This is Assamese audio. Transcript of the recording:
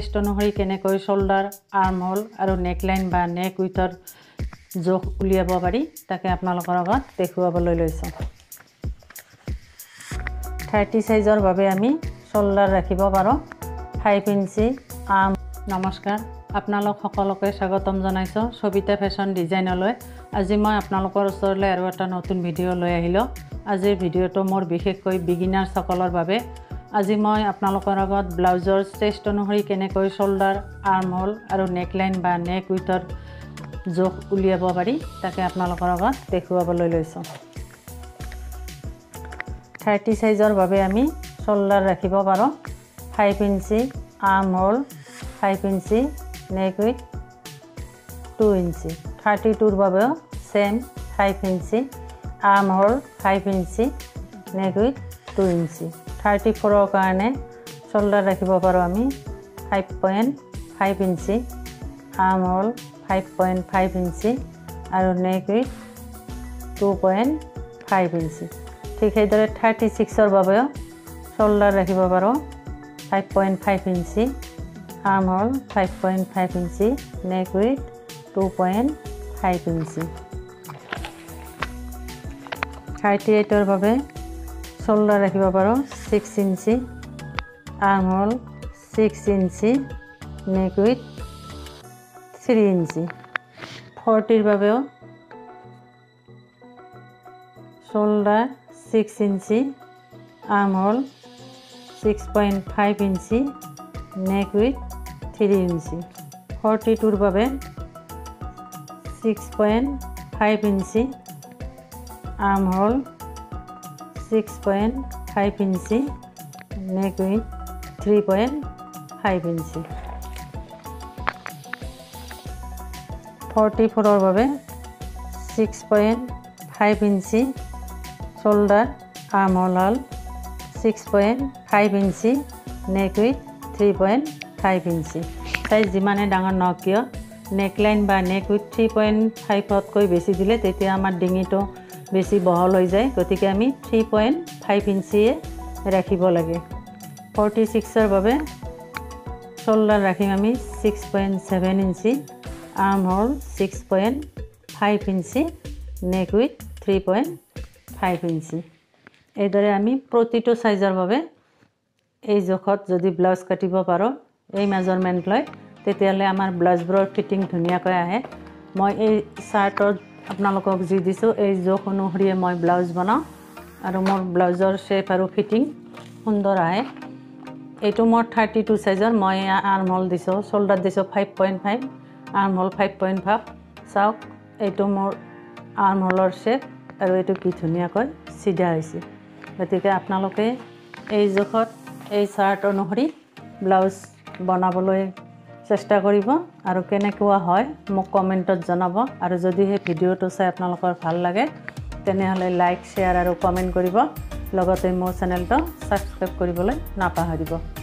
চেষ্ট অনুসৰি কেনেকৈ শোল্ডাৰ আৰ্ম হোল আৰু নেকলাইন বা নেক উইথৰ জোখ উলিয়াব পাৰি তাকে আপোনালোকৰ আগত দেখুৱাবলৈ লৈছোঁ 30 সাইজৰ বাবে আমি শোল্ডাৰ ৰাখিব পাৰোঁ 5 ইঞ্চি আৰ্ম নমস্কাৰ আপোনালোক সকলোকে স্বাগতম জনাইছোঁ সবিতা ফেশ্বন ডিজাইনলৈ আজি মই আপোনালোকৰ ওচৰলৈ আৰু এটা নতুন ভিডিঅ' লৈ আহিলোঁ আজিৰ ভিডিঅ'টো মোৰ বিশেষকৈ বিগিনাৰ সকলৰ বাবে আজি মই আপোনালোকৰ আগত ব্লাউজৰ চেষ্ট অনুসৰি কেনেকৈ শোল্ডাৰ আৰ্ম হোল আৰু নেকলাইন বা নেক উইথৰ জোখ উলিয়াব পাৰি তাকে আপোনালোকৰ আগত দেখুৱাবলৈ লৈছোঁ 30 সাইজৰ বাবে আমি শোল্ডাৰ ৰাখিব পাৰোঁ 5 inch arm hole 5 inch neck width 2 inch 32ৰ বাবে same 5 inch arm hole 5 inch neck width 2 inch 34ৰ কাৰণে শোল্ডাৰ ৰাখিব পাৰোঁ আমি 5.5 ইঞ্চি আৰ্ম হোল 5.5 ইঞ্চি আৰু নেক উইথ 2.5 ইঞ্চি ঠিক সেইদৰে 36ৰ বাবেও শোল্ডাৰ ৰাখিব পাৰোঁ 5.5 inch arm hole 5.5 inch neck width 2.5 inch 38ৰ বাবে শোল্ডাৰ ৰাখিব পাৰোঁ 6 inch arm hole 6 inch neck width 3 inch 40ৰ বাবেও shoulder 6 inch arm hole 6.5 inch neck width 3 inch 42ৰ বাবে 6.5 inch arm hole 6.5 inch neck with 3.5 inch 44ৰ বাবে 6.5 inch shoulder arm hole 6.5 inch neck with 3.5 inch size যিমানে ডাঙৰ নহওক কিয় নেকলাইন বা নেক উইথ 3.5তকৈ বেছি দিলে তেতিয়া আমাৰ ডিঙিটো বেছি বহল হৈ যায় গতিকে আমি 3.5 ইঞ্চিয়ে ৰাখিব লাগে 46ৰ বাবে শোল্ডাৰ ৰাখিম আমি 6.7 inch arm hole 6.5 inch neck with 3.5 inch এইদৰে আমি প্ৰতিটো সাইজৰ বাবে এই জোখত যদি ব্লাউজ কাটিব পাৰোঁ এই মেজাৰমেণ্ট লৈ তেতিয়াহ'লে আমাৰ ব্লাউজবোৰৰ ফিটিং ধুনীয়াকৈ আহে মই এই চাৰ্টত আপোনালোকক যি দিছোঁ এই জোখ অনুসৰিয়ে মই ব্লাউজ বনাওঁ আৰু মোৰ ব্লাউজৰ শেপ আৰু ফিটিং সুন্দৰ আহে এইটো মোৰ 32 সাইজৰ মই আৰ্ম হোল দিছোঁ শোল্ডাৰ দিছোঁ 5.5 আৰ্ম হোল 5.5 চাওক এইটো মোৰ আৰ্ম হোলৰ শেপ আৰু এইটো কি ধুনীয়াকৈ চিধা হৈছে গতিকে আপোনালোকে এই জোখত এই চাৰ্ট অনুসৰি ব্লাউজ বনাবলৈ চেষ্টা কৰিব আৰু কেনেকুৱা হয় মোক কমেণ্টত জনাব আৰু যদি এই ভিডিঅ'টো চাই আপোনালোকৰ ভাল লাগে তেনেহ'লে লাইক শ্বেয়াৰ আৰু কমেণ্ট কৰিব লগতে মোৰ চেনেলটো ছাবস্ক্ৰাইব কৰিবলৈ নাপাহৰিব